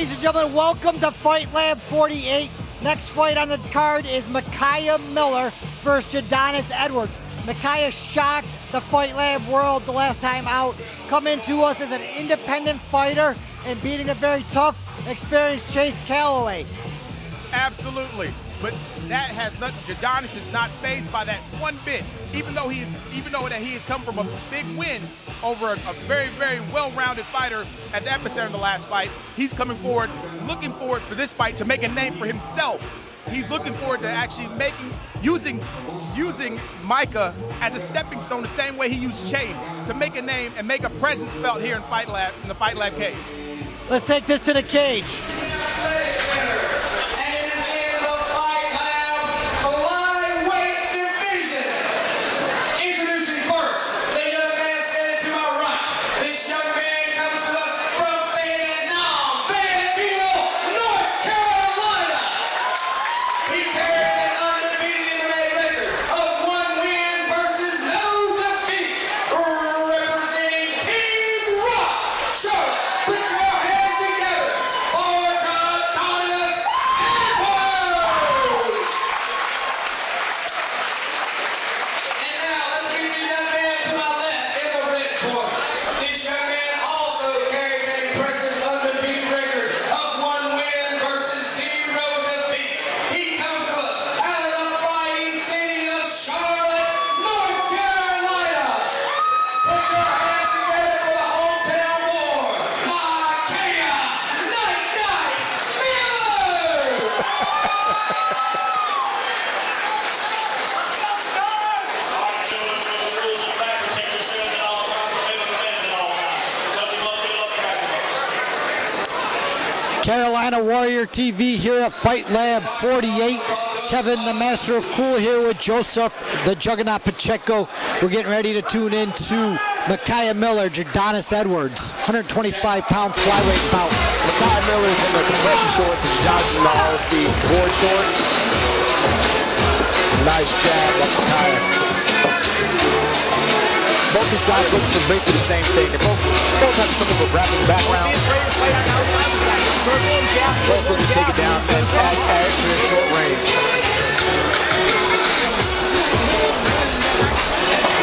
Ladies and gentlemen, welcome to Fight Lab 48. Next fight on the card is Michiah Miller versus Jodoniss Edwards. Michiah shocked the Fight Lab world the last time out, coming to us as an independent fighter and beating a very tough, experienced Chase Calloway. Absolutely, but that has nothing. Jodoniss is not fazed by that one bit. Even though he has come from a big win over a very, very well-rounded fighter at the epicenter of the last fight, he's coming forward, looking forward for this fight to make a name for himself. He's looking forward to actually using Micah as a stepping stone, the same way he used Chase to make a name and make a presence felt here in the Fight Lab cage. Let's take this to the cage. Carolina Warrior TV here at Fight Lab 48. Kevin, the Master of Cool, here with Joseph, the Juggernaut Pacheco. We're getting ready to tune into Michiah Miller, Jodoniss Edwards, 125-pound flyweight bout. Michiah Miller is in the compression shorts and Jodoniss in the ROC board shorts. Nice jab by Michiah. Both these guys look for basically the same thing. They both have something of a grappling background. Both looking to take it down and add to their short range.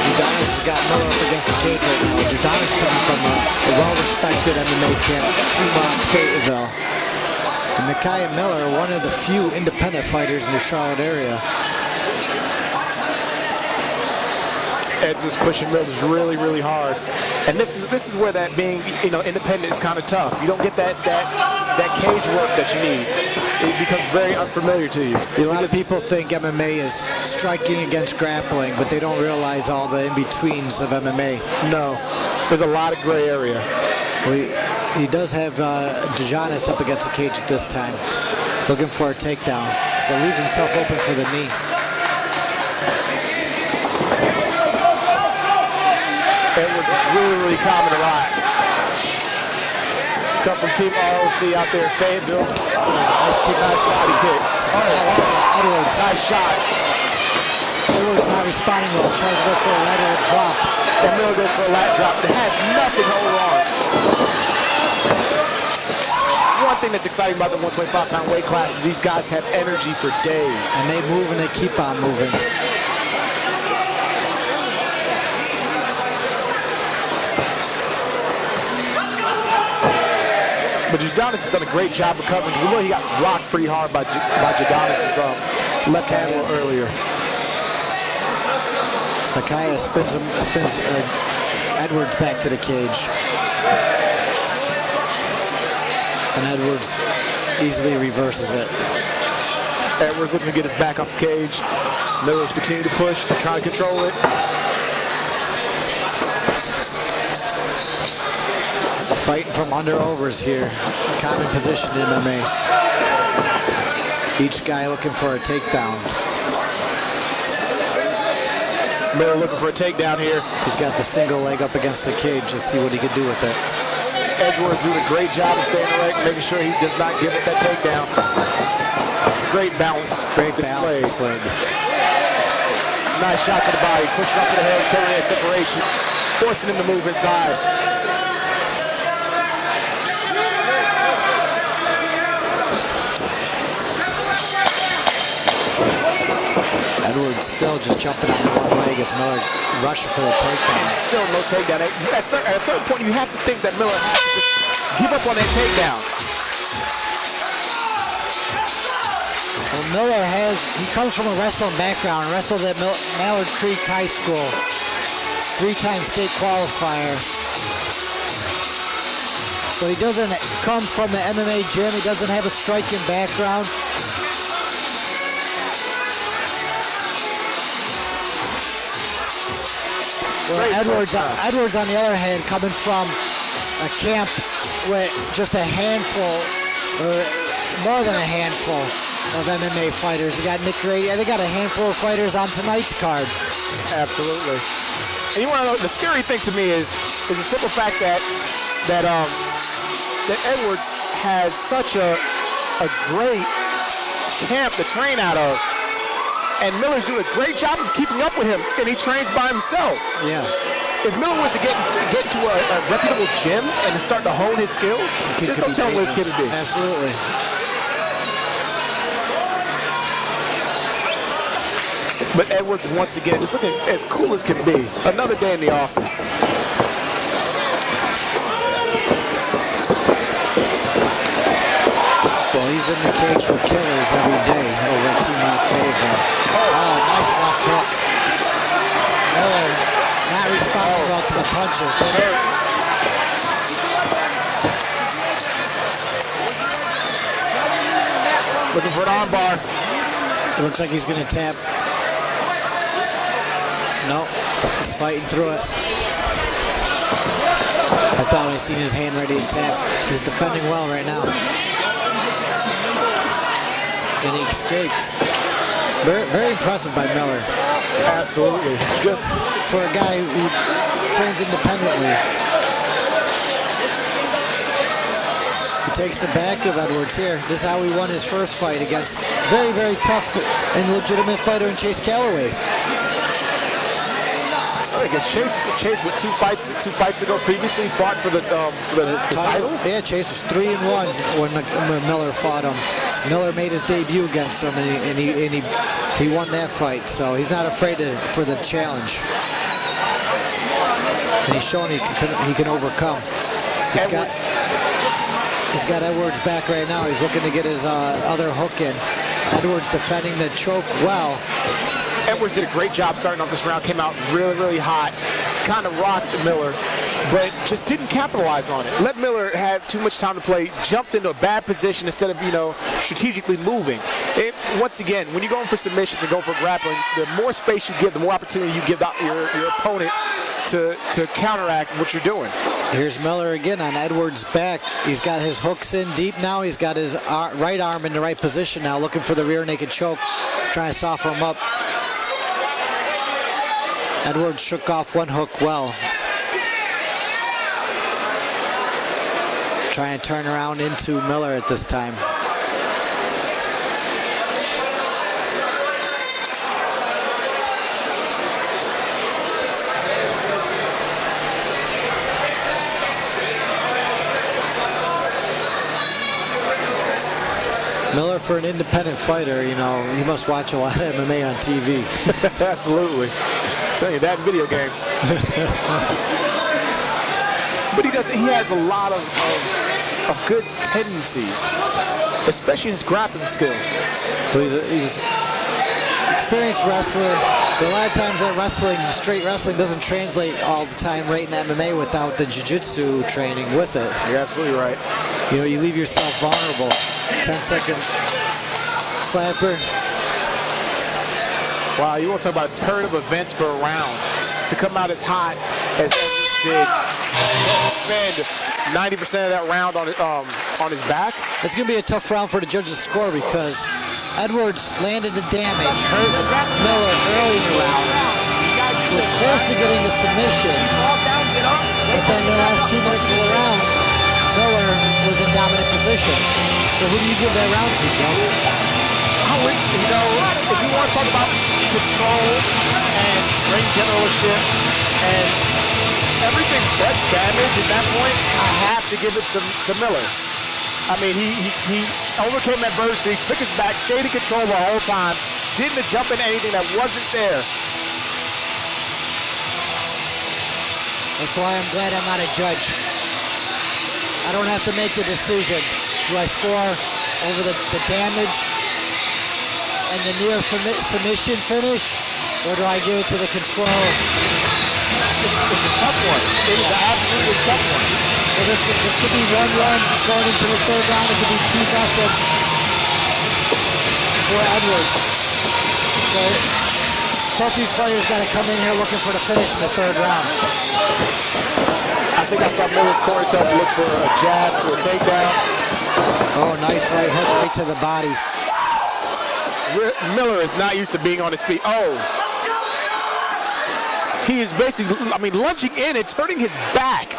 Jodoniss has got Miller up against the cage right now. Jodoniss coming from a well-respected MMA camp, Team Fayetteville. And Michiah Miller, one of the few independent fighters in the Charlotte area. Edwards pushing Miller's really, really hard, and this is where that being independent is kind of tough. You don't get that cage work that you need. It becomes very unfamiliar to you. A lot of people think MMA is striking against grappling, but they don't realize all the in-betweens of MMA. No, there's a lot of gray area. Well, he does have Jodoniss up against the cage at this time, looking for a takedown, but leaves himself open for the knee. Edwards is really, really calm and relaxed. Come from Team ROC out there in Fayetteville. Nice kick, nice body kick. Oh, Edwards. Nice shots. Edwards not responding well. Tries to go for a lateral drop. And Miller goes for a lat drop. It has nothing holding on. One thing that's exciting about the 125-pound weight class is these guys have energy for days. And they move and they keep on moving. But Jodoniss has done a great job of covering because he got rocked pretty hard by Jodoniss' left hand earlier. Michiah spins Edwards back to the cage. And Edwards easily reverses it. Edwards looking to get his back off the cage. Miller's continuing to push, trying to control it. Fighting from under overs here. Common position in MMA. Each guy looking for a takedown. Miller looking for a takedown here. He's got the single leg up against the cage. Let's see what he can do with it. Edwards doing a great job of staying erect, making sure he does not give up that takedown. Great balance. Great balance displayed. Nice shot to the body, pushing up to the head, covering that separation, forcing him to move inside. Edwards still just jumping on the one leg as Miller rushing for the takedown. And still no takedown. At a certain point, you have to think that Miller has to just give up on that takedown. Well, Miller he comes from a wrestling background, wrestled at Mallard Creek High School, 3-time state qualifier. So he doesn't come from the MMA gym, he doesn't have a striking background. Well, Edwards, on the other hand, coming from a camp with just a handful, or more than a handful, of MMA fighters. You got Nick Grady. They got a handful of fighters on tonight's card. Absolutely. And you want to know, the scary thing to me is the simple fact that Edwards has such a great camp to train out of. And Miller's doing a great job of keeping up with him, and he trains by himself. Yeah. If Miller was to get into a reputable gym and to start to hone his skills, there's no telling what this kid would be. Absolutely. But Edwards, once again, is looking as cool as can be. Another day in the office. Well, he's in the cage with killers every day over at Team Rock Fayetteville. Oh, nice left hook. Miller not responding well to the punches. Looking for an arm bar. It looks like he's going to tap. No, he's fighting through it. I thought I seen his hand ready to tap. He's defending well right now. And he escapes. Very, very impressive by Miller. Absolutely. Just for a guy who trains independently. He takes the back of Edwards here. This is how he won his first fight against very, very tough and legitimate fighter in Chase Calloway. I guess Chase with two fights ago previously fought for the title. Yeah, Chase was 3-1 when Miller fought him. Miller made his debut against him, and he won that fight. So he's not afraid for the challenge, and he's shown he can overcome. He's got Edwards back right now. He's looking to get his other hook in. Edwards defending the choke well. Edwards did a great job starting off this round. Came out really, really hot. Kind of rocked Miller, but just didn't capitalize on it. Let Miller have too much time to play. Jumped into a bad position instead of, strategically moving. Once again, when you're going for submissions and going for grappling, the more space you give, the more opportunity you give your opponent to counteract what you're doing. Here's Miller again on Edwards' back. He's got his hooks in deep now. He's got his right arm in the right position now, looking for the rear naked choke, trying to soften him up. Edwards shook off one hook well. Trying to turn around into Miller at this time. Miller, for an independent fighter, he must watch a lot of MMA on TV. Absolutely. I'm telling you that in video games. But he has a lot of good tendencies, especially his grappling skills. Well, he's an experienced wrestler, but a lot of times that straight wrestling doesn't translate all the time right in MMA without the jiu-jitsu training with it. You're absolutely right. You leave yourself vulnerable. 10-second clapper. Wow, you want to talk about a turn of events for a round. To come out as hot as Edwards did, spend 90% of that round on his back. It's going to be a tough round for the judges to score because Edwards landed the damage, hurt Miller early in the round, was close to getting the submission, but then the last 2 minutes of the round, Miller was in dominant position. So who do you give that round to, Joe? If you want to talk about control and ring generalship and everything but damage at that point, I have to give it to Miller. I mean, he overcame adversity, took his back, stayed in control the whole time, getting the jump into anything that wasn't there. That's why I'm glad I'm not a judge. I don't have to make the decision. Do I score over the damage and the near submission finish, or do I give it to the control? It's a tough one. It is an absolutely tough one. So this could be 1-1 going into the third round. It could be 2-0 for Edwards. So both these fighters got to come in here looking for the finish in the third round. I think I saw Miller's corner tell him to look for a jab to a takedown. Oh, nice right hook right to the body. Miller is not used to being on his feet. Oh. He is basically, lunging in and turning his back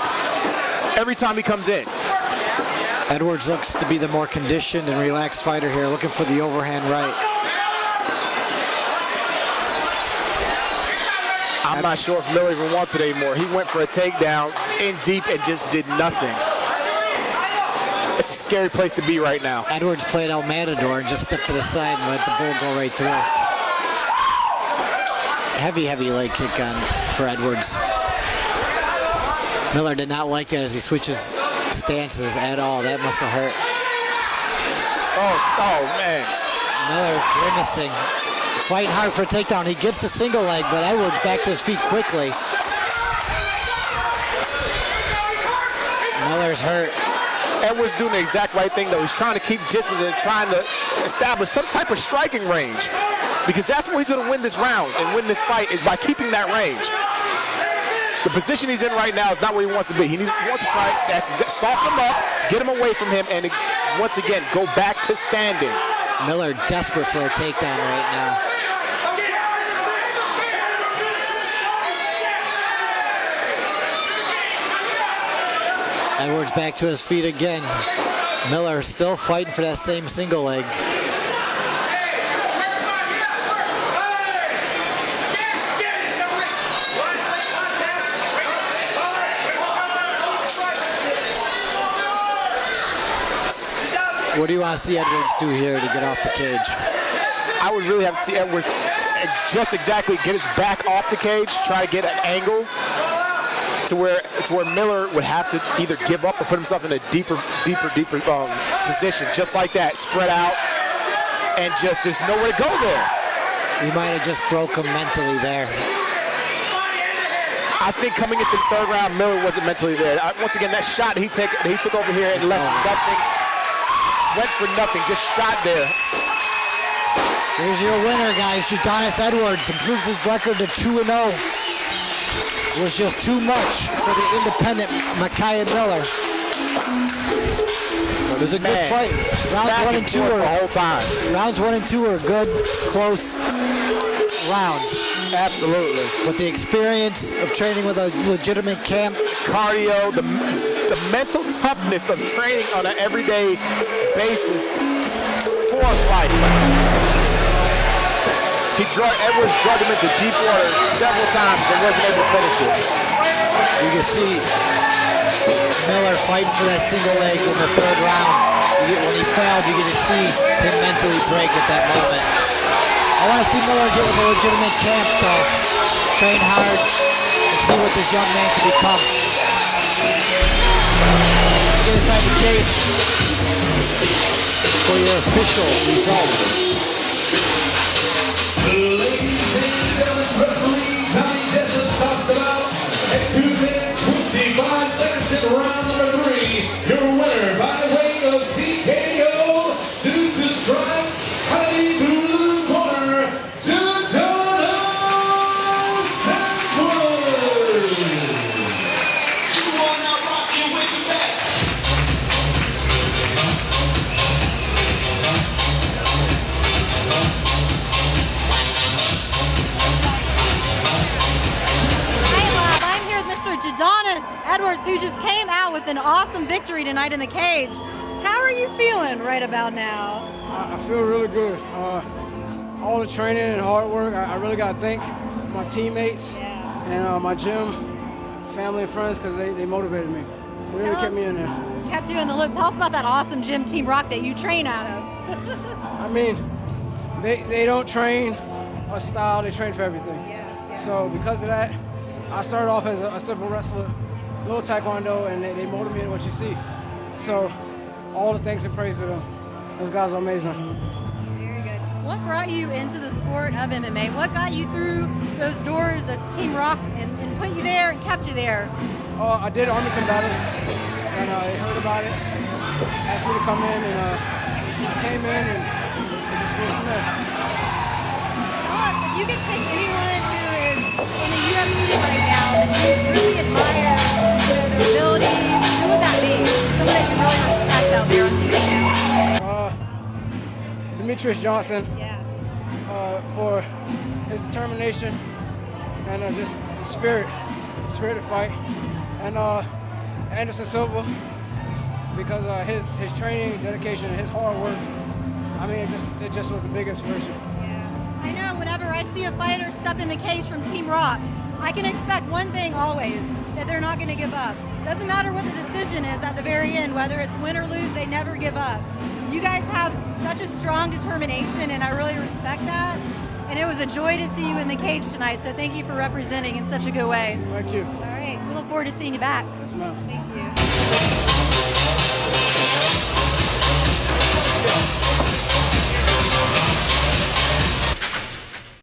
every time he comes in. Edwards looks to be the more conditioned and relaxed fighter here, looking for the overhand right. I'm not sure if Miller even wants it anymore. He went for a takedown in deep and just did nothing. It's a scary place to be right now. Edwards played El Matador and just stepped to the side and let the bull go right through. Heavy leg kick on for Edwards. Miller did not like that as he switches stances at all. That must have hurt. Oh man. Miller grimacing. Fighting hard for a takedown. He gets the single leg, but Edwards back to his feet quickly. Miller's hurt. Edwards doing the exact right thing, though. He's trying to keep distance and trying to establish some type of striking range. Because that's where he's going to win this round and win this fight, is by keeping that range. The position he's in right now is not where he wants to be. He wants to try, soften him up, get him away from him, and once again, go back to standing. Miller desperate for a takedown right now. Edwards back to his feet again. Miller still fighting for that same single leg. What do you want to see Edwards do here to get off the cage? I would really have to see Edwards just exactly get his back off the cage, try to get an angle to where Miller would have to either give up or put himself in a deeper position, just like that, spread out, and just there's nowhere to go there. He might have just broke him mentally there. I think coming into the third round, Miller wasn't mentally there. Once again, that shot he took over here and left nothing, went for nothing, just shot there. Here's your winner, guys. Jodoniss Edwards improves his record to 2-0. It was just too much for the independent Michiah Miller. It was a good fight. Rounds 1 and 2 were the whole time. Rounds 1 and 2 were good, close rounds. Absolutely. But the experience of training with a legitimate camp, cardio, the mental toughness of training on an everyday basis for a fight. Edwards drug him into deep water several times and wasn't able to finish it. You can see Miller fighting for that single leg in the third round. When he failed, you get to see him mentally break at that moment. I want to see Miller get with a legitimate camp, though. Train hard and see what this young man can become. Get inside the cage for your official results. Ladies and gentlemen, referee Tommy Jessup talks about at 2 minutes, 55 seconds in round number 3. Your winner by way of TKO due to strikes, Hadi Blue Corner, Jodoniss Edwards. You are now rocking with the best. Jodoniss Edwards, who just came out with an awesome victory tonight in the cage. How are you feeling right about now? I feel really good. All the training and hard work, I really got to thank my teammates and my gym, family and friends, because they motivated me. They really kept me in there. Kept you in the loop. Tell us about that awesome gym, Team Rock, that you train out of. I mean, they don't train a style, they train for everything. So because of that, I started off as a simple wrestler, little taekwondo, and they molded me into what you see. So all the thanks and praise to them. Those guys are amazing. Very good. What brought you into the sport of MMA? What got you through those doors of Team Rock and put you there and kept you there? I did Army combatives, and they heard about it, asked me to come in, and I came in, and it just went from there. Tell us, if you could pick anyone who is in the UFC right now that you really admire, their abilities, who would that be? Someone that you really respect out there on TV now? Demetrius Johnson. Yeah. For his determination and just spirit to fight. And Anderson Silva, because his training, dedication, and his hard work. I mean, it just was the big inspiration. Yeah. I know whenever I see a fighter step in the cage from Team Rock, I can expect one thing always, that they're not going to give up. Doesn't matter what the decision is at the very end, whether it's win or lose, they never give up. You guys have such a strong determination, and I really respect that. And it was a joy to see you in the cage tonight, so thank you for representing in such a good way. Thank you. All right, we look forward to seeing you back. Yes, ma'am. Thank you.